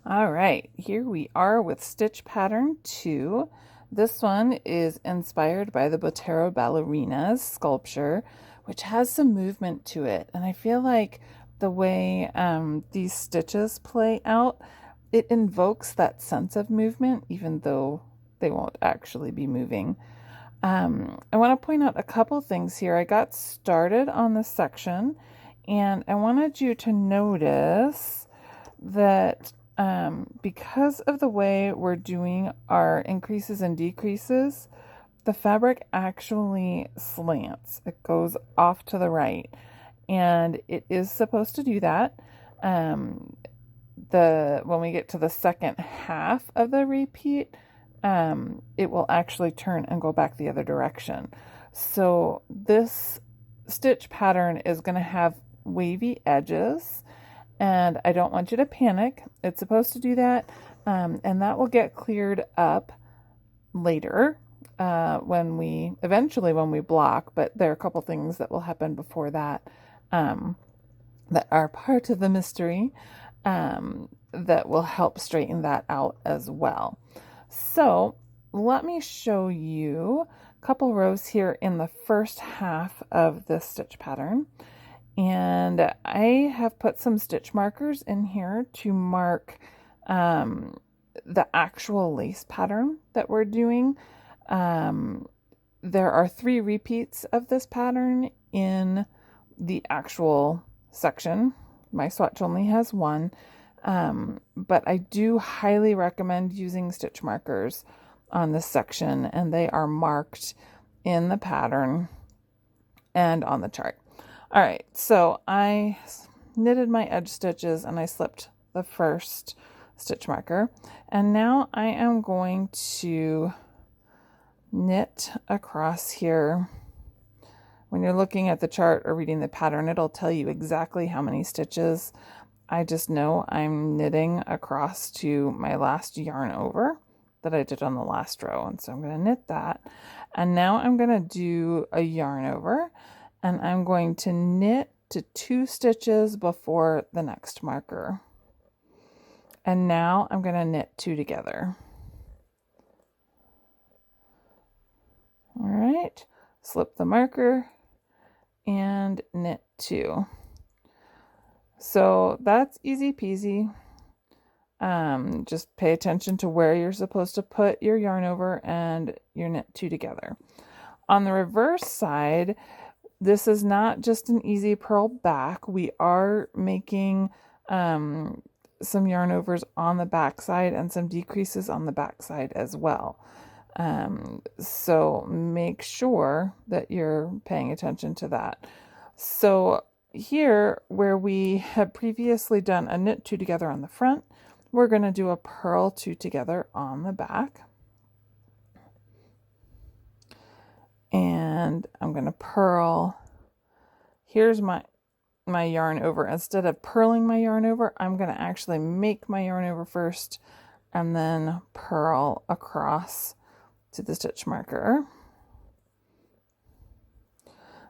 All right, here we are with stitch pattern 2. This one is inspired by the Botero Ballerina's sculpture, which has some movement to it. And I feel like the way these stitches play out, it invokes that sense of movement, even though they won't actually be moving. I want to point out a couple things here. I got started on this section, and I wanted you to notice that because of the way we're doing our increases and decreases, the fabric actually slants. It goes off to the right, and it is supposed to do that. When we get to the second half of the repeat, it will actually turn and go back the other direction. So this stitch pattern is going to have wavy edges, and I don't want you to panic. It's supposed to do that, and that will get cleared up later when we block, but there are a couple things that will happen before that that are part of the mystery that will help straighten that out as well. So let me show you a couple rows here in the first half of this stitch pattern. And I have put some stitch markers in here to mark the actual lace pattern that we're doing. There are 3 repeats of this pattern in the actual section. My swatch only has 1, but I do highly recommend using stitch markers on this section, and they are marked in the pattern and on the chart. All right, so I knitted my edge stitches and I slipped the first stitch marker, and now I am going to knit across here. When you're looking at the chart or reading the pattern, it'll tell you exactly how many stitches. I just know I'm knitting across to my last yarn over that I did on the last row, and so I'm going to knit that, and now I'm going to do a yarn over, and I'm going to knit to 2 stitches before the next marker. And now I'm going to knit 2 together. All right, slip the marker and knit 2. So that's easy peasy. Just pay attention to where you're supposed to put your yarn over and your knit 2 together. On the reverse side, this is not just an easy purl back. We are making some yarn overs on the back side and some decreases on the back side as well. So make sure that you're paying attention to that. So here, where we had previously done a knit 2 together on the front, we're going to do a purl 2 together on the back. And I'm going to purl. Here's my yarn over. Instead of purling my yarn over, I'm going to actually make my yarn over first and then purl across to the stitch marker.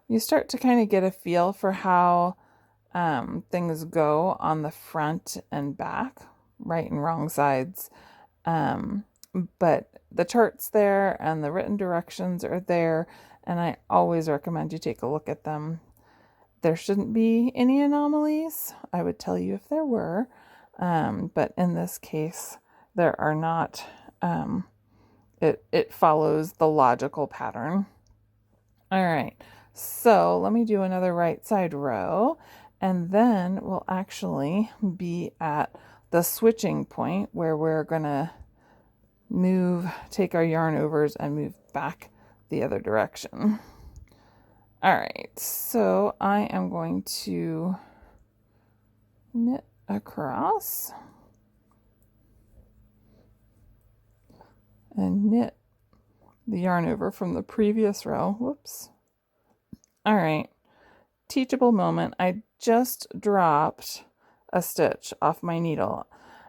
You start to kind of get a feel for how things go on the front and back, right and wrong sides. But the chart's there and the written directions are there, and I always recommend you take a look at them. There shouldn't be any anomalies. I would tell you if there were, but in this case, there are not. It follows the logical pattern. All right, so let me do another right side row, and then we'll actually be at the switching point where we're gonna take our yarn overs and move back the other direction. All right, so I am going to knit across and knit the yarn over from the previous row. Whoops. All right, teachable moment. I just dropped a stitch off my needle,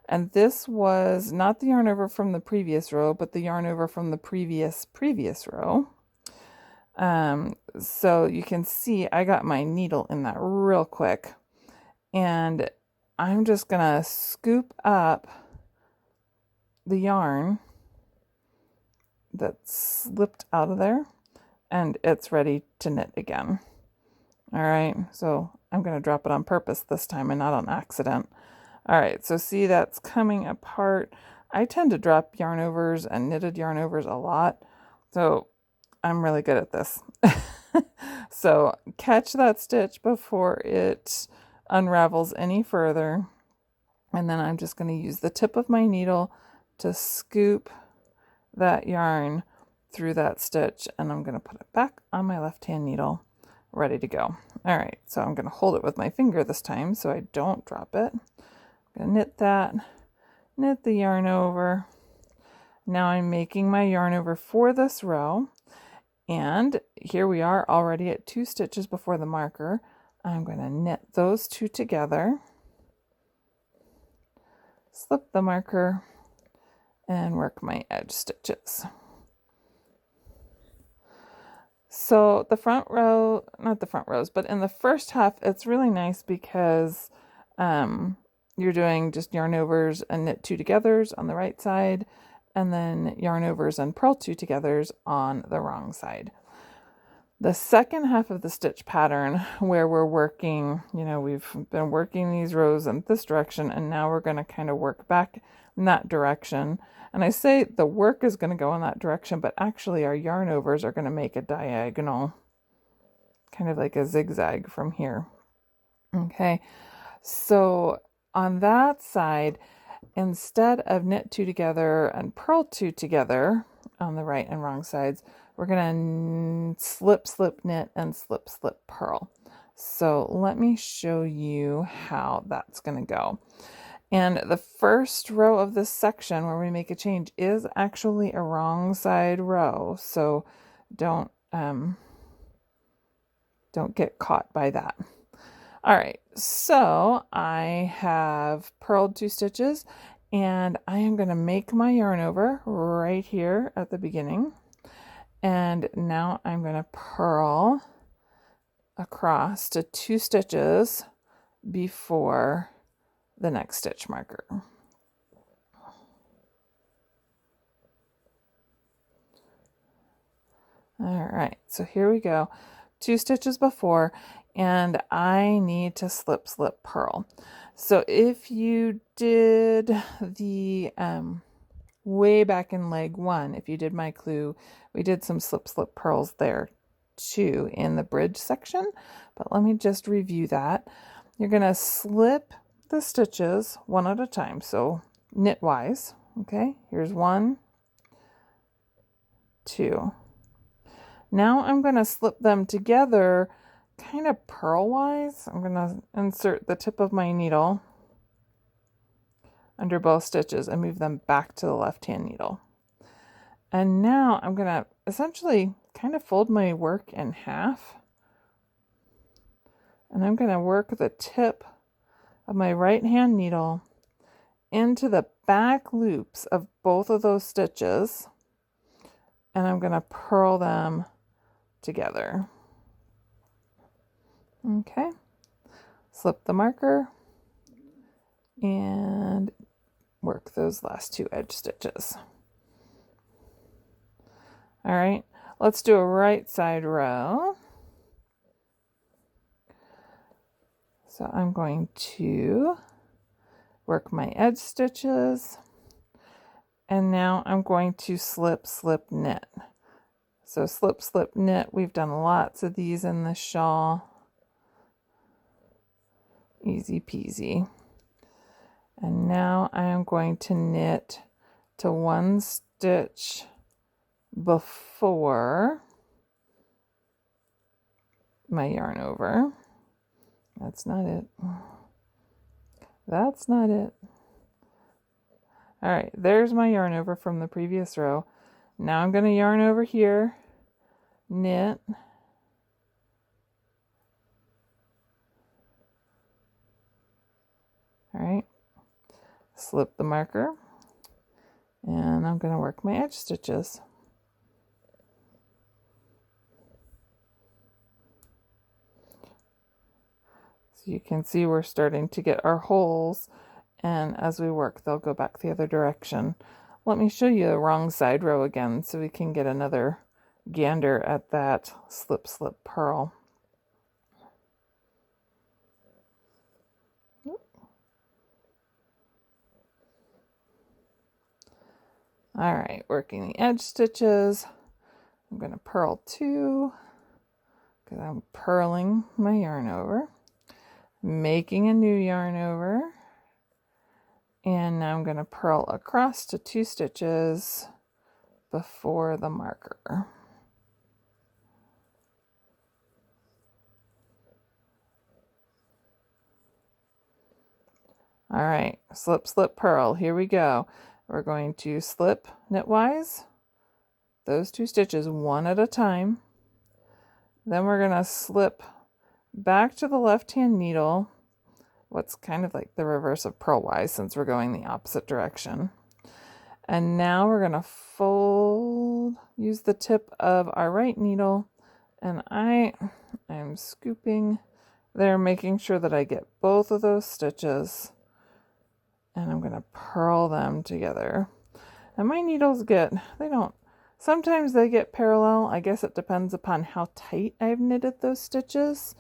and this was not the yarn over from the previous row, but the yarn over from the previous row. So you can see I got my needle in that real quick, and I'm just gonna scoop up the yarn that slipped out of there, and it's ready to knit again. All right, so I'm going to drop it on purpose this time and not on accident. All right, so see, that's coming apart. I tend to drop yarn overs and knitted yarn overs a lot, so I'm really good at this. So catch that stitch before it unravels any further, and then I'm just going to use the tip of my needle to scoop that yarn through that stitch, and I'm going to put it back on my left hand needle, ready to go. All right, so I'm going to hold it with my finger this time so I don't drop it. I'm going to knit that, knit the yarn over. Now I'm making my yarn over for this row, and here we are already at 2 stitches before the marker. I'm going to knit those 2 together, slip the marker, and work my edge stitches. So the front row, not the front rows, but in the first half, it's really nice because you're doing just yarn overs and knit 2 togethers on the right side, and then yarn overs and purl 2 togethers on the wrong side. The second half of the stitch pattern, where we're working, we've been working these rows in this direction, and now we're going to kind of work back in that direction. And I say the work is going to go in that direction, but actually our yarn overs are going to make a diagonal, kind of like a zigzag from here. Okay, so on that side, instead of knit 2 together and purl 2 together on the right and wrong sides, we're going to slip, slip, knit, and slip, slip, purl. So let me show you how that's going to go. And the first row of this section where we make a change is actually a wrong side row. So don't get caught by that. All right, so I have purled 2 stitches, and I am going to make my yarn over right here at the beginning. And now I'm going to purl across to 2 stitches before the next stitch marker. All right, so here we go. 2 stitches before, and I need to slip, slip, purl. So if you did the way back in leg 1, if you did my clue, we did some slip, slip, purls there too in the bridge section, but let me just review that. You're going to slip the stitches one at a time, so knitwise. Okay, here's 1, 2. Now I'm going to slip them together kind of purlwise. I'm going to insert the tip of my needle under both stitches and move them back to the left hand needle. And now I'm going to essentially kind of fold my work in half, and I'm going to work the tip of my right hand needle into the back loops of both of those stitches, and I'm going to purl them together. Okay, slip the marker and work those last 2 edge stitches. All right, let's do a right side row. So I'm going to work my edge stitches, and now I'm going to slip, slip, knit. So slip, slip, knit, we've done lots of these in the shawl. Easy peasy. And now I am going to knit to 1 stitch before my yarn over. That's not it. That's not it. All right, there's my yarn over from the previous row. Now I'm going to yarn over here, knit, all right, slip the marker, and I'm going to work my edge stitches. So you can see we're starting to get our holes, and as we work, they'll go back the other direction. Let me show you the wrong side row again so we can get another gander at that slip slip purl. All right, working the edge stitches. I'm going to purl 2 because I'm purling my yarn over, making a new yarn over, and now I'm going to purl across to 2 stitches before the marker. All right, slip, slip, purl. Here we go. We're going to slip knitwise those 2 stitches one at a time. Then we're going to slip back to the left-hand needle, what's kind of like the reverse of purlwise since we're going the opposite direction. And now we're going to fold, use the tip of our right needle, and I am scooping there, making sure that I get both of those stitches, and I'm going to purl them together. And my needles sometimes they get parallel. I guess it depends upon how tight I've knitted those stitches.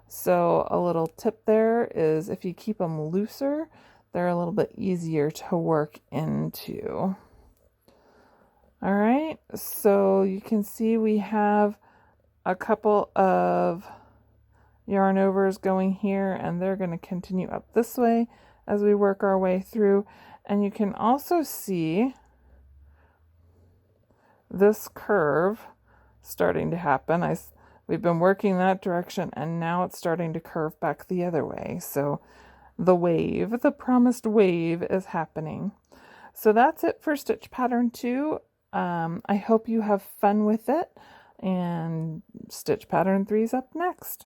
So a little tip there is if you keep them looser, they're a little bit easier to work into. All right, so you can see we have a couple of yarn overs going here, and they're going to continue up this way as we work our way through. And you can also see this curve starting to happen. We've been working that direction, and now it's starting to curve back the other way. So the promised wave is happening. So that's it for stitch pattern 2. I hope you have fun with it, and stitch pattern 3 is up next.